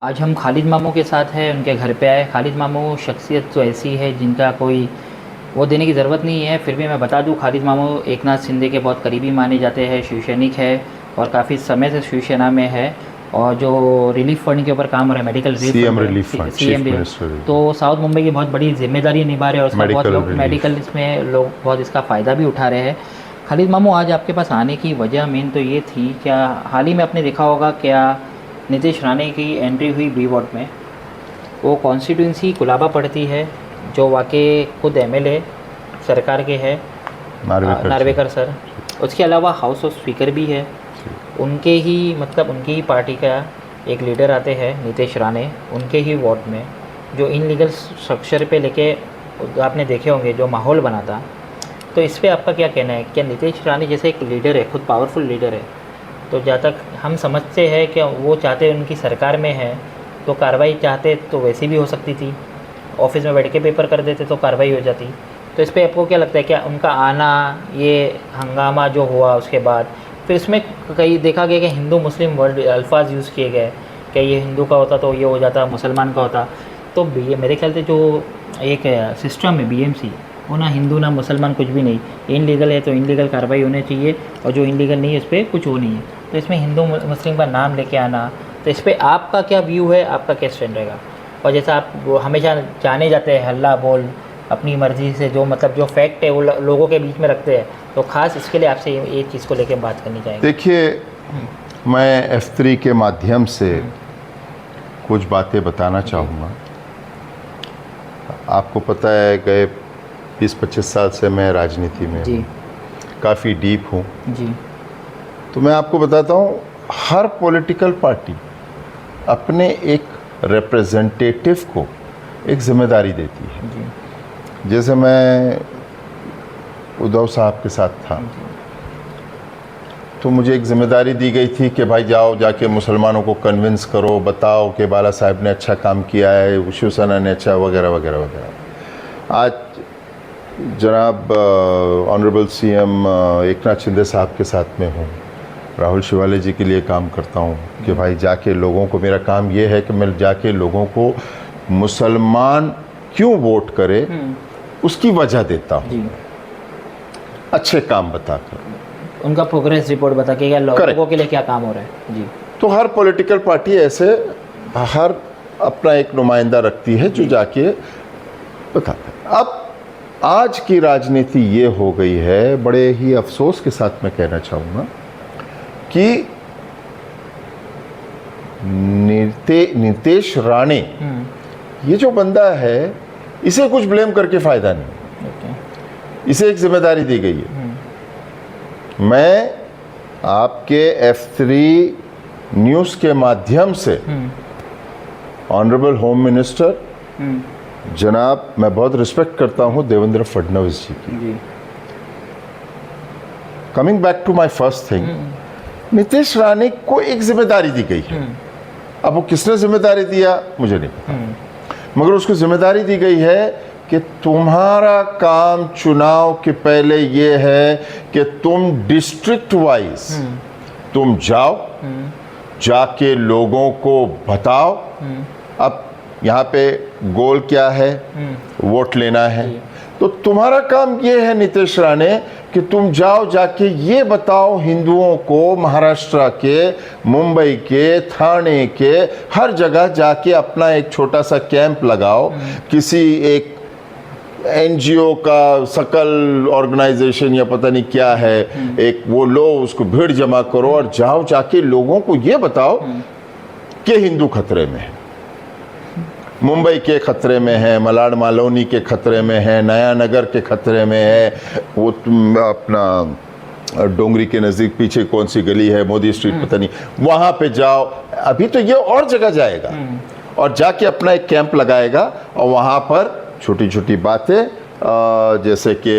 आज हम खालिद मामू के साथ हैं, उनके घर पे आए। खालिद मामू शख्सियत तो ऐसी है जिनका कोई वो देने की ज़रूरत नहीं है, फिर भी मैं बता दूं, खालिद मामू एकनाथ शिंदे के बहुत करीबी माने जाते हैं, शिवसैनिक है और काफ़ी समय से शिवसेना में है। और जो रिलीफ फंड के ऊपर काम हो रहा है, medical CM relief fund, chief minister, तो साउथ मुंबई की बहुत बड़ी जिम्मेदारी निभा रहे हैं और उसका बहुत लोग मेडिकल इसमें लोग बहुत इसका फ़ायदा भी उठा रहे हैं। खालिद मामू, आज आपके पास आने की वजह मेन तो ये थी, क्या हाल ही में आपने देखा होगा क्या नीतीश राणे की एंट्री हुई बी वार्ड में। वो कॉन्स्टिट्यूंसी कुलाबा पड़ती है, जो वाकई खुद एमएलए सरकार के हैं, नार्वेकर सर। उसके अलावा हाउस ऑफ स्पीकर भी है, उनके ही मतलब उनकी ही पार्टी का एक लीडर आते हैं नीतीश राणे, उनके ही वार्ड में जो इनलीगल स्ट्रक्चर पे लेके आपने देखे होंगे जो माहौल बना था। तो इस पर आपका क्या कहना है? क्या नीतीश राणे जैसे एक लीडर है, खुद पावरफुल लीडर है, तो जहाँ तक हम समझते हैं कि वो चाहते उनकी सरकार में है तो कार्रवाई चाहते तो वैसी भी हो सकती थी, ऑफिस में बैठ के पेपर कर देते तो कार्रवाई हो जाती। तो इस पर आपको क्या लगता है, क्या उनका आना, ये हंगामा जो हुआ उसके बाद फिर इसमें कई देखा गया कि हिंदू मुस्लिम वर्ड अल्फाज यूज़ किए गए कि ये हिंदू का होता तो ये हो जाता, मुसलमान का होता तो मेरे ख्याल से जो एक सिस्टम है बीएमसी, वो ना हिंदू ना मुसलमान कुछ भी नहीं, इनलीगल है तो इनलीगल कार्रवाई होनी चाहिए और जो इनलीगल नहीं है उस पर कुछ हो नहीं है। तो इसमें हिंदू मुस्लिम का नाम लेके आना, तो इस पर आपका क्या व्यू है, आपका क्या स्टैंड रहेगा? और जैसा आप वो हमेशा जाने जाते हैं हल्ला बोल, अपनी मर्ज़ी से जो मतलब जो फैक्ट है वो लोगों के बीच में रखते हैं, तो ख़ास इसके लिए आपसे ये चीज़ को लेके बात करनी चाहेंगे। देखिए, मैं F3 के माध्यम से कुछ बातें बताना चाहूँगा। आपको पता है गए 20-25 साल से मैं राजनीति में हूँ, काफ़ी डीप हूँ जी। तो मैं आपको बताता हूँ, हर पॉलिटिकल पार्टी अपने एक रिप्रेजेंटेटिव को एक जिम्मेदारी देती है जी। जैसे मैं उद्धव साहब के साथ था तो मुझे एक जिम्मेदारी दी गई थी कि भाई जाओ जाके मुसलमानों को कन्विंस करो, बताओ कि बाला साहब ने अच्छा काम किया है, शिवसेना ने अच्छा वगैरह वगैरह वगैरह। आज जनाब ऑनरेबल सीएम एकनाथ शिंदे साहब के साथ में हूँ, राहुल शिवाले जी के लिए काम करता हूँ कि भाई जाके लोगों को, मेरा काम ये है कि मैं जाके लोगों को मुसलमान क्यों वोट करे उसकी वजह देता हूँ, अच्छे काम बताकर, उनका प्रोग्रेस रिपोर्ट बता के क्या लोगों के लिए क्या काम हो रहा है जी। तो हर पॉलिटिकल पार्टी ऐसे हर अपना एक नुमाइंदा रखती है जो जाके बताता है। अब आज की राजनीति ये हो गई है, बड़े ही अफसोस के साथ मैं कहना चाहूँगा कि नीतीश राणे ये जो बंदा है, इसे कुछ ब्लेम करके फ़ायदा नहीं। इसे एक जिम्मेदारी दी गई है। मैं आपके F3 न्यूज़ के माध्यम से ऑनरेबल होम मिनिस्टर जनाब, मैं बहुत रिस्पेक्ट करता हूं देवेंद्र फडणवीस जी की। Coming back to my first thing, Nitish Rane को एक जिम्मेदारी दी गई है। अब वो किसने जिम्मेदारी दिया मुझे नहीं पता, मगर उसको जिम्मेदारी दी गई है कि तुम्हारा काम चुनाव के पहले ये है कि तुम डिस्ट्रिक्ट वाइज तुम जाओ, जाके लोगों को बताओ। अब यहाँ पे गोल क्या है, वोट लेना है, तो तुम्हारा काम ये है नीतीश राणे कि तुम जाओ जाके ये बताओ हिंदुओं को, महाराष्ट्र के, मुंबई के, ठाणे के, हर जगह जाके अपना एक छोटा सा कैंप लगाओ, किसी एक एनजीओ का सकल ऑर्गेनाइजेशन या पता नहीं क्या है, एक वो लो, उसको भीड़ जमा करो और जाओ जाके लोगों को ये बताओ कि हिंदू खतरे में है, मुंबई के खतरे में है, मलाड मालवनी के खतरे में है, नया नगर के खतरे में है, वो तुम अपना डोंगरी के नज़दीक पीछे कौन सी गली है, मोदी स्ट्रीट पता नहीं, वहाँ पे जाओ। अभी तो ये और जगह जाएगा और जाके अपना एक कैंप लगाएगा और वहाँ पर छोटी छोटी बातें, जैसे कि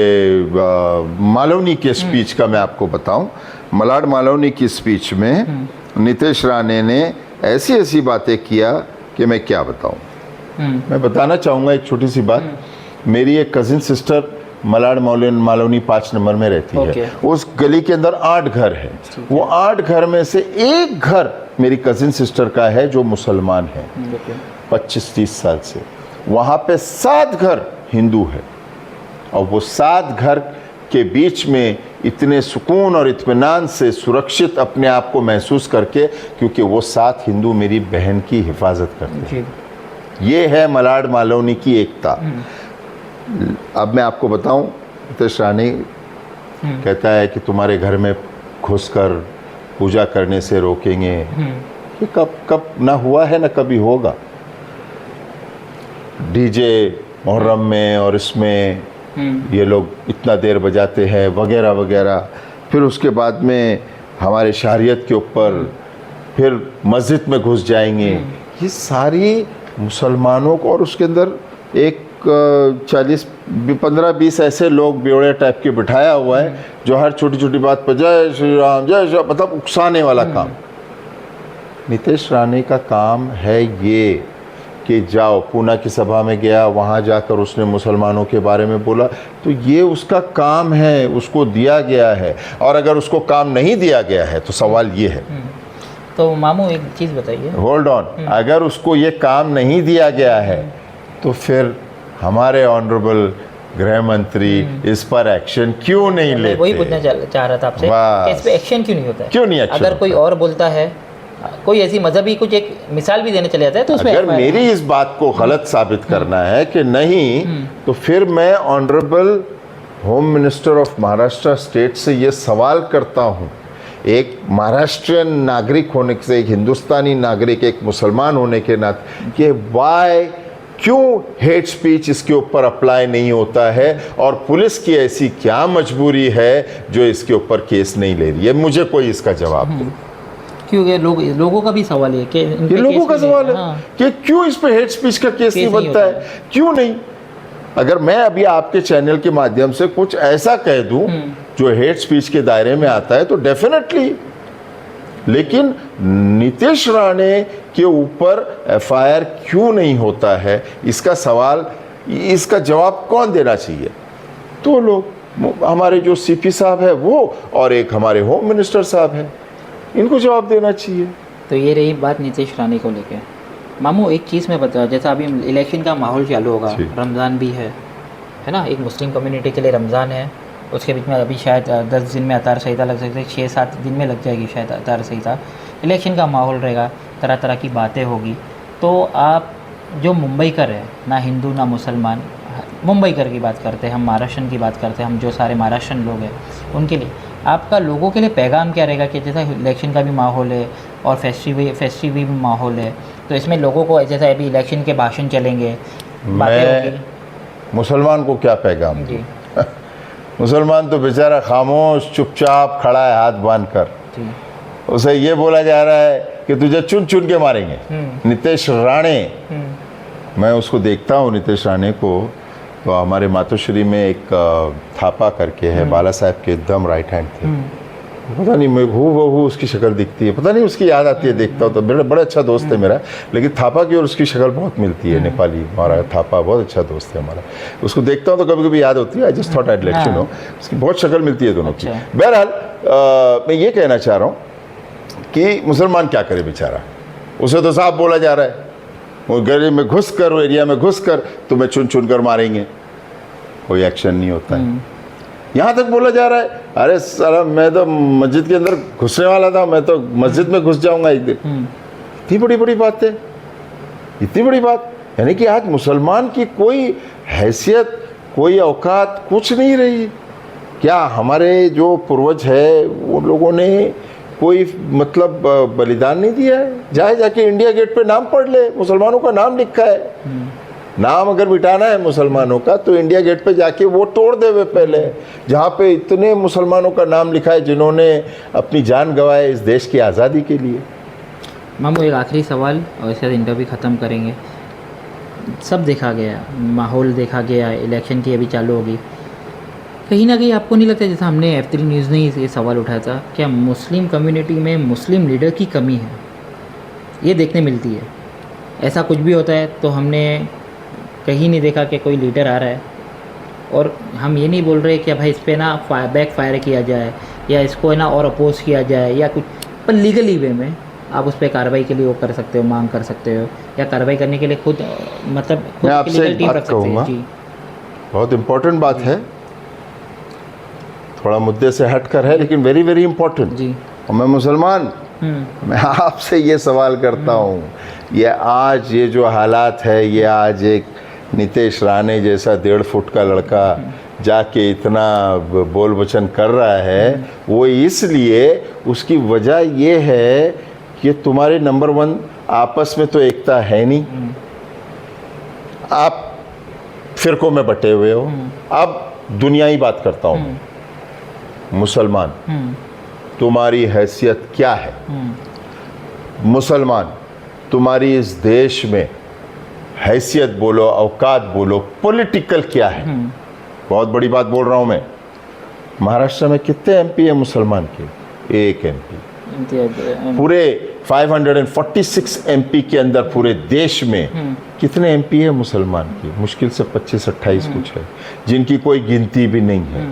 मालवनी के स्पीच का मैं आपको बताऊं, मलाड मालवनी की स्पीच में नीतीश राणे ने ऐसी ऐसी बातें किया कि मैं क्या बताऊं। मैं बताना चाहूँगा एक छोटी सी बात। मेरी एक cousin sister Malad Malvani 5 number में रहती है। उस गली के अंदर 8 घर है। वो 8 घर में से एक घर मेरी कज़िन सिस्टर का है जो मुसलमान है, ओके 25-30 साल से। वहाँ पे 7 घर हिंदू है और वो 7 घर के बीच में इतने सुकून और इत्मीनान से सुरक्षित अपने आप को महसूस करके, क्योंकि वो 7 हिंदू मेरी बहन की हिफाजत करते हैं। जी ये है मलाड मालवनी की एकता। अब मैं आपको बताऊं, नितेश राणे कहता है कि तुम्हारे घर में घुसकर पूजा करने से रोकेंगे। ये कब ना हुआ है ना कभी होगा। डीजे मुहर्रम में और इसमें ये लोग इतना देर बजाते हैं वगैरह वगैरह, फिर उसके बाद में हमारे शहरियत के ऊपर फिर मस्जिद में घुस जाएंगे। ये सारी मुसलमानों को, और उसके अंदर एक 15-20 ऐसे लोग बेवड़े टाइप के बिठाया हुआ है जो हर छोटी छोटी बात पर जय श्री राम जय श्री, मतलब उकसाने वाला काम। नितेश राणे का काम है ये कि जाओ, पूना की सभा में गया, वहाँ जाकर उसने मुसलमानों के बारे में बोला, तो ये उसका काम है, उसको दिया गया है। और अगर उसको काम नहीं दिया गया है तो सवाल ये है। तो मामू एक चीज़ बताइए, होल्ड ऑन, अगर उसको ये काम नहीं दिया गया है तो फिर हमारे ऑनरेबल गृह मंत्री इस पर एक्शन क्यों नहीं लेते? वही पूछना चाह रहा था आपसे कि इस पे एक्शन क्यों नहीं होता है? क्यों नहीं एक्शन? अगर कोई और बोलता है, कोई ऐसी मजहबी कुछ एक मिसाल भी देने चले जाता है तो उसमें अगर मेरी इस बात को गलत साबित करना है कि नहीं, तो फिर मैं honourable home minister of Maharashtra state से ये सवाल करता हूँ, एक महाराष्ट्रियन नागरिक होने से, एक हिंदुस्तानी नागरिक, एक मुसलमान होने के नाते, कि वाई, क्यों हेट स्पीच इसके ऊपर अप्लाई नहीं होता है और पुलिस की ऐसी क्या मजबूरी है जो इसके ऊपर केस नहीं ले रही है? मुझे कोई इसका जवाब दे। क्योंकि लोगों का भी सवाल है कि ये लोगों का सवाल है कि क्यों इस पे हेट स्पीच का केस नहीं बनता है, क्यों नहीं? अगर मैं अभी आपके चैनल के माध्यम से कुछ ऐसा कह दूं जो हेट स्पीच के दायरे में आता है तो डेफिनेटली, लेकिन नितेश राणे के ऊपर एफआईआर क्यों नहीं होता है, इसका सवाल, इसका जवाब कौन देना चाहिए? तो लोग, हमारे जो सीपी साहब है वो, और एक हमारे होम मिनिस्टर साहब है, इनको जवाब देना चाहिए। तो ये रही बात नितेश राणे को लेकर। मामू एक चीज़ मैं बता, जैसा अभी इलेक्शन का माहौल चालू होगा, रमज़ान भी है ना, एक मुस्लिम कम्युनिटी के लिए रमज़ान है, उसके बीच में अभी शायद 10 दिन में अतार संहिता लग सकती है, 6-7 दिन में लग जाएगी शायद अतार संहिता। इलेक्शन का माहौल रहेगा, तरह तरह की बातें होगी। तो आप जो मुंबईकर है, ना हिंदू ना मुसलमान, मुंबईकर की बात करते हैं हम, महाराष्ट्रन की बात करते हैं हम, जो सारे महाराष्ट्रन लोग हैं उनके लिए आपका लोगों के लिए पैगाम क्या रहेगा? कि जैसा इलेक्शन का भी माहौल है और फेस्टिव भी माहौल है, तो इसमें लोगों को, जैसा अभी इलेक्शन के भाषण चलेंगे, बातें होगी, मुसलमान को क्या पैगाम जी? मुसलमान तो बेचारा खामोश चुपचाप खड़ा है हाथ बांध कर। जी। उसे ये बोला जा रहा है कि तुझे चुन चुन के मारेंगे। नितेश राणे, मैं उसको देखता हूँ नितेश राणे को, तो हमारे मातोश्री में एक थापा करके है, बाला साहब के एकदम राइट हैंड थे। पता नहीं, मैं हूँ उसकी शक्ल दिखती है, पता नहीं उसकी याद आती है, देखता हूँ तो बड़ा अच्छा दोस्त है मेरा, लेकिन थापा की और उसकी शक्ल बहुत मिलती है, नेपाली हमारा थापा बहुत अच्छा दोस्त है हमारा, उसको देखता हूँ तो कभी कभी याद होती है। I just thought I let you know, उसकी बहुत शक्ल मिलती है दोनों की। बहरहाल मैं ये कहना चाह रहा हूँ कि मुसलमान क्या करे बेचारा, उसे तो साफ बोला जा रहा है, वो गली में घुस कर, वो एरिया में घुस कर तुम्हें चुन चुन कर मारेंगे, कोई एक्शन नहीं होता है। यहाँ तक बोला जा रहा है, अरे साला मैं तो मस्जिद के अंदर घुसने वाला था, मैं तो मस्जिद में घुस जाऊंगा एक दिन। इतनी बड़ी बड़ी बात है, इतनी बड़ी बात, यानी कि आज मुसलमान की कोई हैसियत, कोई औकात कुछ नहीं रही। क्या हमारे जो पूर्वज है वो लोगों ने कोई मतलब बलिदान नहीं दिया है? जाके इंडिया गेट पे नाम पढ़ ले, मुसलमानों का नाम लिखा है। नाम अगर मिटाना है मुसलमानों का तो इंडिया गेट पे जाके वो तोड़ दे वे पहले, जहाँ पे इतने मुसलमानों का नाम लिखा है जिन्होंने अपनी जान गंवाए इस देश की आज़ादी के लिए। मामू एक आखिरी सवाल और इसके बाद इंटरव्यू ख़त्म करेंगे। सब देखा गया, माहौल देखा गया, इलेक्शन की अभी चालू होगी, कहीं ना कहीं आपको नहीं लगता, जैसा हमने F3 न्यूज़ ने ये सवाल उठाया था, क्या मुस्लिम कम्युनिटी में मुस्लिम लीडर की कमी है? ये देखने मिलती है। ऐसा कुछ भी होता है तो हमने कहीं नहीं देखा कि कोई लीडर आ रहा है, और हम ये नहीं बोल रहे कि भाई इस पर ना बैक फायर किया जाए या इसको है ना और अपोज किया जाए या कुछ, पर लीगली वे में आप उस पर कार्रवाई के लिए वो कर सकते हो, मांग कर सकते हो, या कार्रवाई करने के लिए खुद मतलब खुद मैं की आपसे लीगल एक टीम बात रख सकते हैं। कहूँगा, जी बहुत इम्पोर्टेंट बात है, थोड़ा मुद्दे से हट कर है लेकिन वेरी वेरी इम्पोर्टेंट। जी और मैं मुसलमान, मैं आपसे ये सवाल करता हूँ, ये जो हालात है, ये आज एक नीतीश राणे जैसा 1.5 फुट का लड़का जाके इतना बोल वचन कर रहा है, वो इसलिए उसकी वजह ये है कि तुम्हारे नंबर 1 आपस में तो एकता है नहीं, आप फिरकों में बटे हुए हो। अब दुनियाई बात करता हूँ, मुसलमान तुम्हारी हैसियत क्या है? मुसलमान तुम्हारी इस देश में हैसियत बोलो, औकात बोलो, पॉलिटिकल क्या है? बहुत बड़ी बात बोल रहा हूं मैं। महाराष्ट्र में कितने एमपी है मुसलमान के? 1 एमपी। पूरे 546 एमपी के अंदर पूरे देश में कितने एमपी है मुसलमान की? मुश्किल से 25-28 कुछ है, जिनकी कोई गिनती भी नहीं है।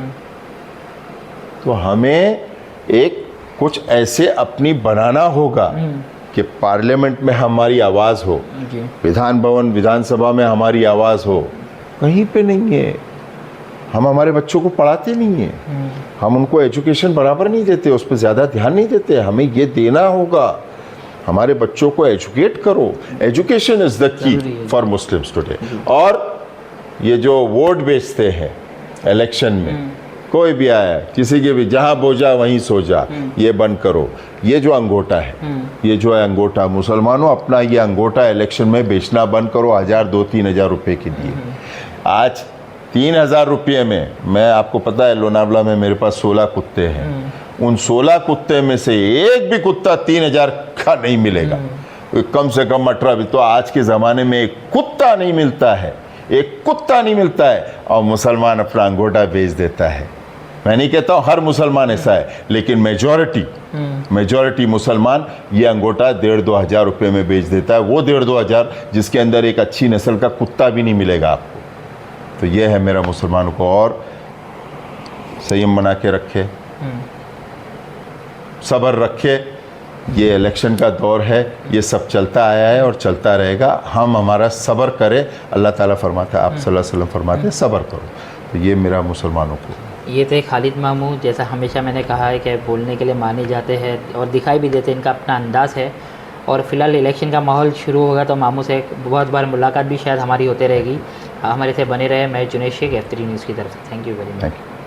तो हमें एक कुछ ऐसे अपनी बनाना होगा कि पार्लियामेंट में हमारी आवाज़ हो, विधान भवन विधानसभा में हमारी आवाज़ हो। कहीं पे नहीं है। हम हमारे बच्चों को पढ़ाते नहीं है, हम उनको एजुकेशन बराबर नहीं देते, उस पर ज़्यादा ध्यान नहीं देते। हमें ये देना होगा, हमारे बच्चों को एजुकेट करो। Education is the key for Muslims today. और ये जो वोट बेचते हैं इलेक्शन में, कोई भी आया, किसी के भी जहाँ बोझा वहीं सो जा, ये बंद करो। ये जो अंगूठा है, ये जो है अंगूठा, मुसलमानों अपना ये अंगूठा इलेक्शन में बेचना बंद करो 1000, 2-3 हज़ार रुपये के लिए। आज 3000 रुपये में, मैं आपको पता है लोनावला में मेरे पास 16 कुत्ते हैं, उन 16 कुत्ते में से एक भी कुत्ता 3000 का नहीं मिलेगा। कम से कम 18 भी। तो आज के ज़माने में एक कुत्ता नहीं मिलता है, एक कुत्ता नहीं मिलता है, और मुसलमान अपना अंगूठा बेच देता है। मैं नहीं कहता हूँ हर मुसलमान ऐसा है, लेकिन मेजॉरिटी मुसलमान ये अंगूठा 1,500-2 हज़ार रुपये में बेच देता है। वो 1,500-2 हज़ार जिसके अंदर एक अच्छी नस्ल का कुत्ता भी नहीं मिलेगा आपको। तो ये है मेरा मुसलमानों को, और संयम बना के रखे, सब्र रखे। ये इलेक्शन का दौर है, ये सब चलता आया है और चलता रहेगा। हम हमारा सब्र करें। अल्लाह ताला फरमाता है, आप सल्लल्लाहु अलैहि वसल्लम फरमाते हैं सब्र करो। तो ये मेरा मुसलमानों को। ये थे खालिद मामू। जैसा हमेशा मैंने कहा है कि बोलने के लिए माने जाते हैं और दिखाई भी देते हैं, इनका अपना अंदाज़ है। और फिलहाल इलेक्शन का माहौल शुरू होगा तो मामू से बहुत बार मुलाकात भी शायद हमारी होते रहेगी। हमारे से बने रहे। मैं जुनेश शेख, F3 न्यूज़ की तरफ से। Thank you very much.